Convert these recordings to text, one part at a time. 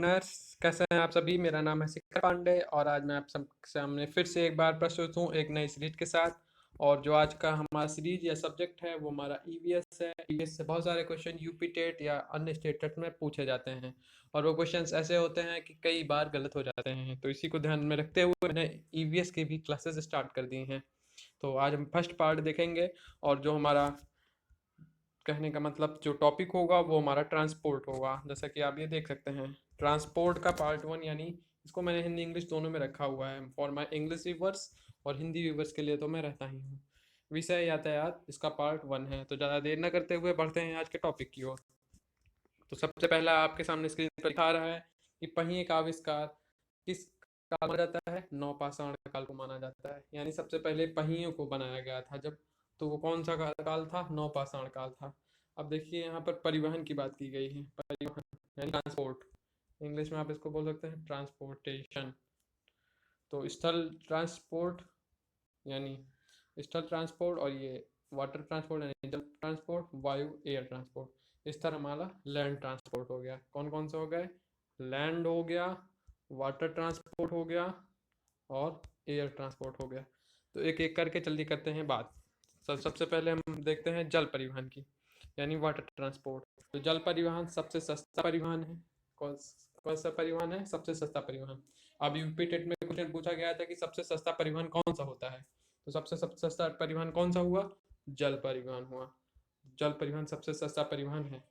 Learners कैसे हैं आप सभी। मेरा नाम है शिखर पांडे और आज मैं आप सब सामने फिर से एक बार प्रस्तुत हूँ एक नई सीरीज के साथ। और जो आज का हमारा सीरीज या सब्जेक्ट है वो हमारा ईवीएस है। ईवीएस से बहुत सारे क्वेश्चन यूपी टेट या अन्य स्टेट टेट में पूछे जाते हैं और वो क्वेश्चंस ऐसे होते हैं कि कई बार गलत हो जाते हैं। तो इसी को ध्यान में रखते हुए मैंने ईवीएस की भी क्लासेस स्टार्ट कर दी हैं। तो आज हम फर्स्ट पार्ट देखेंगे और जो हमारा कहने का मतलब जो टॉपिक होगा वो हमारा ट्रांसपोर्ट होगा। जैसा कि आप ये देख सकते हैं ट्रांसपोर्ट का पार्ट 1, यानी इसको मैंने हिंदी इंग्लिश दोनों में रखा हुआ है फॉर माई इंग्लिश व्यूवर्स और हिंदी व्यूवर्स के लिए तो मैं रहता ही हूँ। विषय यातायात इसका पार्ट 1 है। तो ज़्यादा देर न करते हुए बढ़ते हैं आज के टॉपिक की ओर। तो सबसे पहला आपके सामने स्क्रीन पर दिखा रहा है कि पहिए का आविष्कार किस काल माना जाता है। नौपाषाण काल को माना जाता है, यानी सबसे पहले पहियों को बनाया गया था जब। तो वो कौन सा काल था? नौपाषाण काल था। अब देखिए यहाँ पर परिवहन की बात की गई है। परिवहन यानी ट्रांसपोर्ट, इंग्लिश में आप इसको बोल सकते हैं ट्रांसपोर्टेशन। तो स्थल ट्रांसपोर्ट यानी स्थल ट्रांसपोर्ट, और ये वाटर ट्रांसपोर्ट यानी जल ट्रांसपोर्ट, वायु एयर ट्रांसपोर्ट। इस तरह हमारा लैंड ट्रांसपोर्ट हो गया। कौन कौन से हो गए? लैंड हो गया, वाटर ट्रांसपोर्ट हो गया और एयर ट्रांसपोर्ट हो गया। तो एक एक करके जल्दी करते हैं बात। सबसे पहले हम देखते हैं जल परिवहन की, यानी वाटर ट्रांसपोर्ट। तो जल परिवहन सबसे सस्ता परिवहन है। कौन कौन सा परिवहन है सबसे सस्ता परिवहन? अब यूपी टेट में क्वेश्चन पूछा गया था कि सबसे सस्ता परिवहन कौन सा होता है। तो सबसे सस्ता परिवहन कौन सा हुआ? जल परिवहन हुआ। जल परिवहन सबसे सस्ता परिवहन है।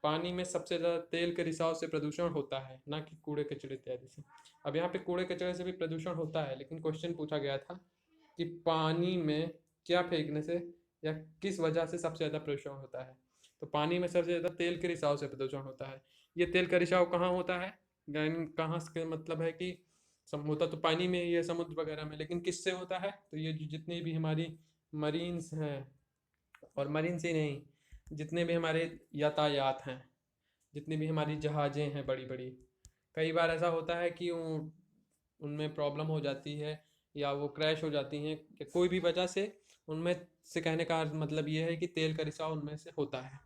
पानी में सबसे ज़्यादा तेल के रिसाव से प्रदूषण होता है, ना कि कूड़े कचरे इत्यादि से। अब यहाँ पे कूड़े कचरे से भी प्रदूषण होता है, लेकिन क्वेश्चन पूछा गया था कि पानी में क्या फेंकने से या किस वजह से सबसे ज़्यादा प्रदूषण होता है। तो पानी में सबसे ज़्यादा तेल के रिसाव से प्रदूषण होता है। ये तेल का रिसाव कहाँ होता है? यानी कहाँ से मतलब है कि होता तो पानी में ही है, समुद्र वगैरह में, लेकिन किससे होता है? तो ये जितनी भी हमारी मरीन्स हैं, और मरीन से नहीं, जितने भी हमारे यातायात हैं, जितनी भी हमारी जहाज़ें हैं बड़ी बड़ी, कई बार ऐसा होता है कि उनमें प्रॉब्लम हो जाती है या वो क्रैश हो जाती हैं या कोई भी वजह से उनमें से कहने का मतलब ये है कि तेल का रिसाव उनमें से होता है,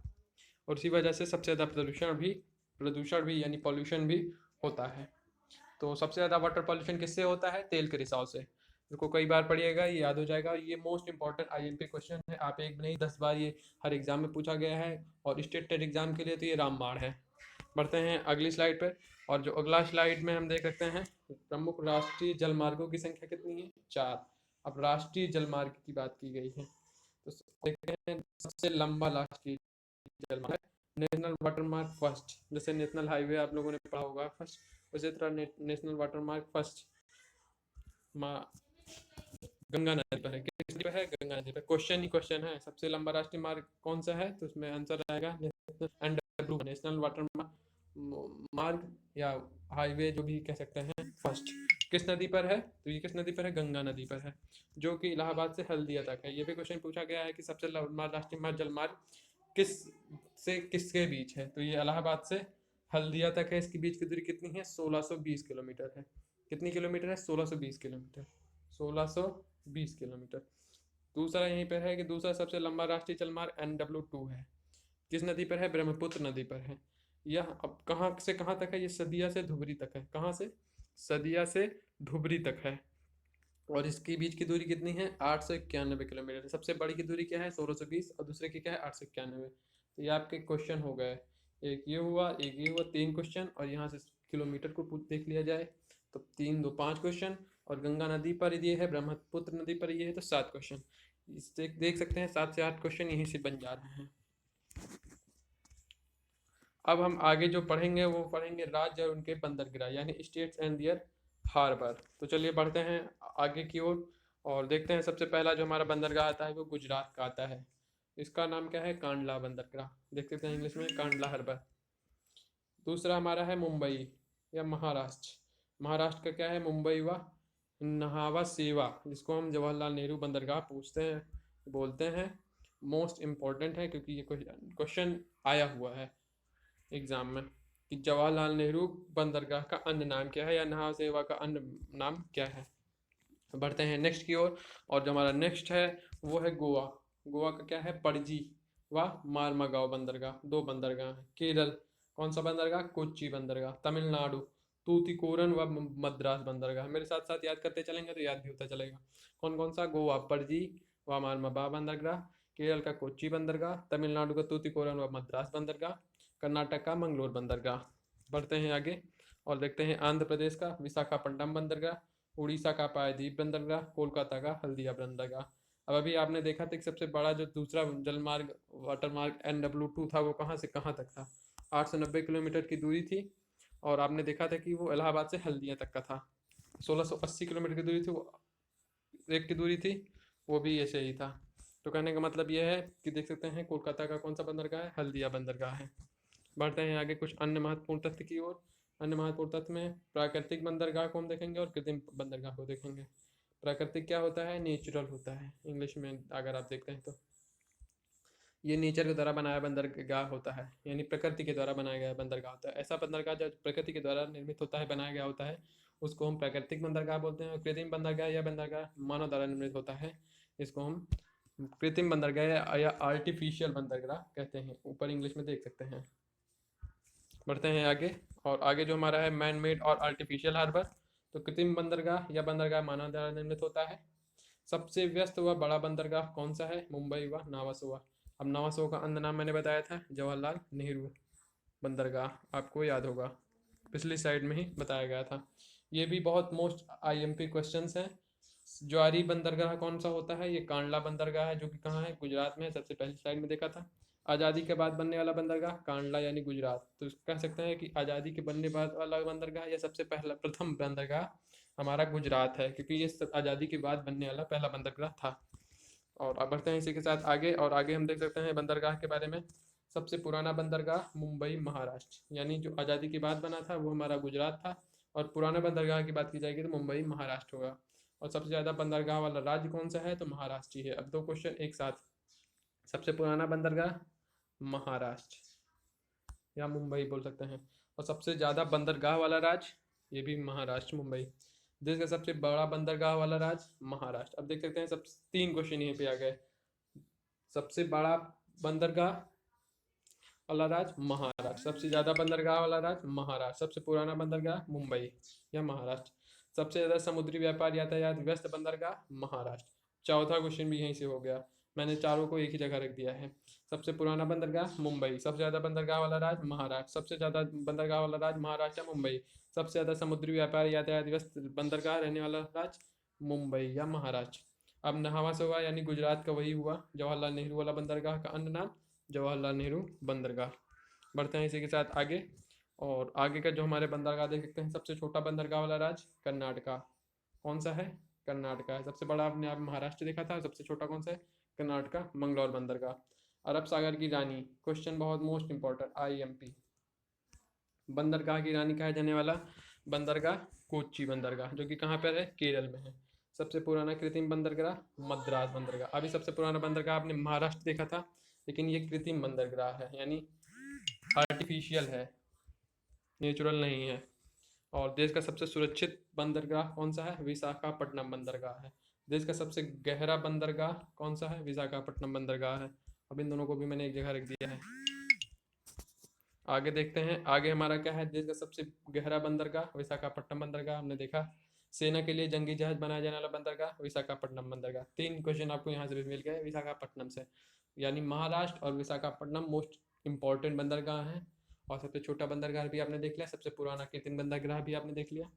और इसी वजह से सबसे ज़्यादा प्रदूषण भी यानी पॉल्यूशन भी होता है। तो सबसे ज़्यादा वाटर पॉल्यूशन किससे होता है? तेल के रिसाव से। इसको कई बार पढ़िएगा, ये याद हो जाएगा। ये मोस्ट इंपॉर्टेंट आईएमपी क्वेश्चन है। आप एक नहीं 10 बार ये हर एग्जाम में पूछा गया है, और स्टेट टेट एग्जाम के लिए तो ये रामबाण है। बढ़ते हैं अगली स्लाइड पर। और जो अगला स्लाइड में हम देख सकते हैं प्रमुख राष्ट्रीय जलमार्गों की संख्या कितनी है? 4। अब राष्ट्रीय जलमार्ग की बात की गई है तो देखते हैं सबसे लंबा राष्ट्रीय जलमार्ग नेशनल वाटर मार्ग फर्स्ट। जैसे नेशनल हाईवे आप लोगों ने पढ़ा होगा फर्स्ट, उसी तरह नेशनल वाटर मार्ग फर्स्ट गंगा नदी पर है। किस नदी पर है? गंगा नदी पर। क्वेश्चन ही क्वेश्चन है, सबसे लंबा राष्ट्रीय मार्ग कौन सा है? तो उसमें आंसर आएगा नेशनल वाटर मार्ग या हाईवे, जो भी कह सकते हैं, फर्स्ट। किस नदी पर है? तो ये किस नदी पर है? गंगा नदी पर है, जो कि इलाहाबाद से हल्दिया तक है। ये भी क्वेश्चन पूछा गया है कि सबसे लंबा राष्ट्रीय जलमार्ग किस से किसके बीच है? तो ये इलाहाबाद से हल्दिया तक है। इसके बीच की दूरी कितनी है? 1620 किलोमीटर है। कितनी किलोमीटर है? 1620 किलोमीटर। 1620 किलोमीटर। दूसरा यहीं पर है कि दूसरा सबसे लंबा राष्ट्रीय जलमार्ग NW2 है। किस नदी पर है? ब्रह्मपुत्र नदी पर है। यह अब कहाँ से कहाँ तक है? ये सदिया से धुबरी तक है। कहाँ से? सदिया से धुबरी तक है। और इसकी बीच की दूरी कितनी है? 891 किलोमीटर। सबसे बड़ी की दूरी क्या है? 1620, और दूसरे की क्या है? 891। तो ये आपके क्वेश्चन हो गए। एक ये हुआ, एक ये हुआ, 3 क्वेश्चन। और यहाँ से किलोमीटर को देख लिया जाए तो 3 2 5 क्वेश्चन। और गंगा नदी पर ये है, ब्रह्मपुत्र नदी पर ये है, तो 7 क्वेश्चन। इससे देख सकते हैं 7 से 8 क्वेश्चन यहीं से बन जा रहे हैं। अब हम आगे जो पढ़ेंगे वो पढ़ेंगे राज्य और उनके बंदरगाह, यानी स्टेट्स एंड दियर हार्बर। तो चलिए बढ़ते हैं आगे की ओर और देखते हैं। सबसे पहला जो हमारा बंदरगाह आता है वो गुजरात का आता है। इसका नाम क्या है? कांडला बंदरगाह। देख सकते हैं इंग्लिश में कांडला हार्बर। दूसरा हमारा है मुंबई या महाराष्ट्र। महाराष्ट्र का क्या है? मुंबई व नहावा सेवा, जिसको हम जवाहरलाल नेहरू बंदरगाह पूछते हैं, बोलते हैं। मोस्ट इम्पॉर्टेंट है क्योंकि ये क्वेश्चन आया हुआ है एग्जाम में कि जवाहरलाल नेहरू बंदरगाह का अन्य नाम क्या है, या नहा सेवा का अन्य नाम क्या है। बढ़ते हैं नेक्स्ट की ओर। और जो हमारा नेक्स्ट है वो है गोवा। गोवा का क्या है? पणजी व मारमागांव बंदरगाह। 2 बंदरगाह हैं। केरल कौन सा बंदरगाह? कोच्चि बंदरगाह, तमिलनाडु। तूतीकोरन व मद्रास बंदरगाह। मेरे साथ साथ याद करते चलेंगे तो याद भी होता चलेगा। कौन कौन सा? गोवा पणजी व मालमबा बंदरगाह, केरल का कोच्चि बंदरगाह, तमिलनाडु का तूतीकोरन व मद्रास बंदरगाह, कर्नाटक का मंगलोर बंदरगाह। बढ़ते हैं आगे और देखते हैं आंध्र प्रदेश का विशाखापट्टनम बंदरगाह, उड़ीसा का पारादीप बंदरगाह, कोलकाता का हल्दिया बंदरगाह। अब अभी आपने देखा था कि सबसे बड़ा जो दूसरा जलमार्ग वाटर मार्ग NW2 था वो कहाँ से कहाँ तक था? 890 किलोमीटर की दूरी थी। और आपने देखा था कि वो इलाहाबाद से हल्दिया तक का था। 1680 किलोमीटर की दूरी थी, वो एक की दूरी थी, वो भी ऐसे ही था। तो कहने का मतलब ये है कि देख सकते हैं कोलकाता का कौन सा बंदरगाह है? हल्दिया बंदरगाह है। बढ़ते हैं आगे कुछ अन्य महत्वपूर्ण तथ्य की ओर। अन्य महत्वपूर्ण तथ्य में प्राकृतिक बंदरगाह को हम देखेंगे और कृत्रिम बंदरगाह को देखेंगे। प्राकृतिक क्या होता है? नेचुरल होता है इंग्लिश में अगर आप देखते हैं तो। ये नेचर के द्वारा बनाया बंदरगाह होता है, यानी प्रकृति के द्वारा बनाया गया बंदरगाह होता है। ऐसा बंदरगाह जो प्रकृति के द्वारा निर्मित होता है, बनाया गया होता है, उसको हम प्राकृतिक बंदरगाह बोलते हैं। और कृत्रिम बंदरगाह या बंदरगाह मानव द्वारा निर्मित होता है, इसको हम कृत्रिम बंदरगाह या आर्टिफिशियल बंदरगाह कहते हैं। ऊपर इंग्लिश में देख सकते हैं। बढ़ते हैं आगे और आगे जो हमारा है मैन मेड और आर्टिफिशियल हार्बर। तो कृत्रिम बंदरगाह या बंदरगाह मानव द्वारा निर्मित होता है। सबसे व्यस्त व बड़ा बंदरगाह कौन सा है? मुंबई व नावासोवा। अब नावासोवा का अन्य नाम मैंने बताया था, जवाहरलाल नेहरू बंदरगाह, आपको याद होगा, पिछली साइड में ही बताया गया था। ये भी बहुत मोस्ट IMP क्वेश्चंस हैं। ज्वारी बंदरगाह कौन सा होता है? ये कांडला बंदरगाह है, जो कि कहाँ है? गुजरात में है। सबसे पहली स्लाइड में देखा था। आज़ादी के बाद बनने वाला बंदरगाह कांडला यानी गुजरात। तो कह सकते हैं कि आज़ादी के बनने बाद वाला बंदरगाह या सबसे पहला प्रथम बंदरगाह हमारा गुजरात है, क्योंकि ये आज़ादी के बाद बनने वाला पहला बंदरगाह था। और अब बढ़ते हैं इसी के साथ आगे और आगे हम देख सकते हैं बंदरगाह के बारे में। सबसे पुराना बंदरगाह मुंबई महाराष्ट्र, यानी जो आज़ादी के बाद बना था वो हमारा गुजरात था। और पुराना बंदरगाह की बात की जाएगी तो मुंबई महाराष्ट्र होगा। और सबसे ज़्यादा बंदरगाह वाला राज्य कौन सा है? तो महाराष्ट्र ही है। अब दो क्वेश्चन एक साथ। सबसे पुराना बंदरगाह महाराष्ट्र या मुंबई बोल सकते हैं। और सबसे ज़्यादा बंदरगाह वाला राज्य, ये भी महाराष्ट्र, मुंबई। देश का सबसे बड़ा बंदरगाह वाला राज्य महाराष्ट्र। अब देख सकते हैं सब 3 क्वेश्चन यहीं पे आ गए। सबसे बड़ा बंदरगाह वाला राज्य महाराष्ट्र, सबसे ज़्यादा बंदरगाह वाला राज्य महाराष्ट्र, सबसे पुराना बंदरगाह मुंबई या महाराष्ट्र, सबसे ज़्यादा समुद्री व्यापार यातायात व्यस्त बंदरगाह महाराष्ट्र। चौथा क्वेश्चन भी यहीं से हो गया, मैंने चारों को एक ही जगह रख दिया है। सबसे पुराना बंदरगाह मुंबई, सबसे ज़्यादा बंदरगाह वाला राज्य महाराष्ट्र, सबसे ज़्यादा बंदरगाह वाला राज्य महाराष्ट्र या मुंबई, सबसे ज़्यादा समुद्री व्यापार यातायात व्यस्त बंदरगाह रहने वाला राज्य मुंबई या महाराष्ट्र। अब नहावा सोवा यानी गुजरात का वही हुआ जवाहरलाल नेहरू वाला बंदरगाह का अन्य नाम जवाहरलाल नेहरू बंदरगाह। बढ़ते हैं इसी के साथ आगे और आगे का जो हमारे बंदरगाह देख सकते हैं। सबसे छोटा बंदरगाह वाला राज्य कर्नाटका, कौन सा है? कर्नाटका है। सबसे बड़ा आपने आप महाराष्ट्र देखा था, सबसे छोटा कौन सा है? कर्नाटका, मंगलौर बंदरगाह। अरब सागर की रानी, क्वेश्चन बहुत मोस्ट इंपॉर्टेंट IMP। बंदरगाह की रानी कहा जाने वाला बंदरगाह कोच्चि बंदरगाह, जो कि कहाँ पर है? केरल में है। सबसे पुराना कृत्रिम बंदरगाह मद्रास बंदरगाह। अभी सबसे पुराना बंदरगाह आपने महाराष्ट्र देखा था, लेकिन ये कृत्रिम बंदरगाह है, यानी आर्टिफिशियल है, नेचुरल नहीं है। और देश का सबसे सुरक्षित बंदरगाह कौन सा है? विशाखापट्टनम बंदरगाह है। देश का सबसे गहरा बंदरगाह कौन सा है? विशाखापट्टनम बंदरगाह है। अब इन दोनों को भी मैंने एक जगह रख दिया है। आगे देखते हैं आगे हमारा क्या है। देश का सबसे गहरा बंदरगाह विशाखापट्टनम बंदरगाह, हमने देखा। सेना के लिए जंगी जहाज बनाया जाने वाला बंदरगाह विशाखापट्टनम बंदरगाह। 3 क्वेश्चन आपको यहाँ से भी मिल गए विशाखापट्टनम से, यानी महाराष्ट्र और विशाखापट्टनम मोस्ट इंपॉर्टेंट बंदरगाह हैं। और सबसे छोटा बंदरगाह भी आपने देख लिया, सबसे पुराना कृत्रिम बंदरगाह भी आपने देख लिया।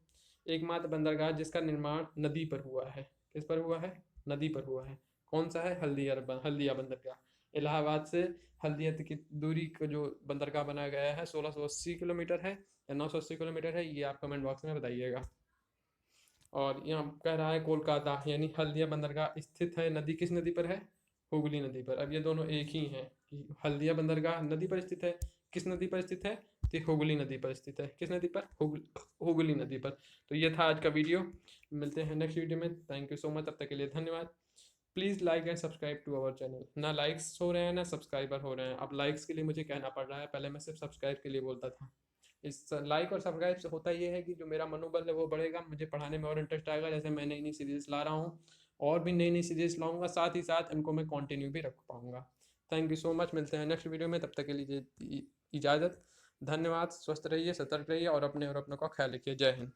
एकमात्र बंदरगाह जिसका निर्माण नदी पर हुआ है, किस पर हुआ है? नदी पर हुआ है। कौन सा है? हल्दिया बंदरगाह। इलाहाबाद से हल्दिया तक की दूरी का जो बंदरगाह बनाया गया है 1680 किलोमीटर है या 980 किलोमीटर है, ये आप कमेंट बॉक्स में बताइएगा। और यहाँ कह रहा है कोलकाता, यानी हल्दिया बंदरगाह स्थित है नदी, किस नदी पर है? हुगली नदी पर। अब ये दोनों एक ही हैं कि हल्दिया बंदरगाह नदी पर स्थित है, किस नदी पर स्थित है? तो हुगली नदी पर स्थित है। किस नदी पर? हुगली नदी पर। तो ये था आज का वीडियो, मिलते हैं नेक्स्ट वीडियो में। थैंक यू सो मच, तब तक के लिए धन्यवाद। Please like and subscribe to our channel. ना लाइक्स हो रहे हैं ना सब्सक्राइबर हो रहे हैं। अब लाइक्स के लिए मुझे कहना पड़ रहा है, पहले मैं सिर्फ सब्सक्राइब के लिए बोलता था। इस लाइक और सब्सक्राइब से होता ये है कि जो मेरा मनोबल है वो बढ़ेगा, मुझे पढ़ाने में और इंटरेस्ट आएगा। जैसे मैं नई नई सीरीज़ ला रहा हूँ और भी नई नई सीरीज़ लाऊंगा, साथ ही साथ इनको मैं कंटिन्यू भी रख पाऊँगा। थैंक यू सो मच, मिलते हैं नेक्स्ट वीडियो में, तब तक के लिए इजाज़त। धन्यवाद, स्वस्थ रहिए, सतर्क रहिए और अपने का ख्याल रखिए। जय हिंद।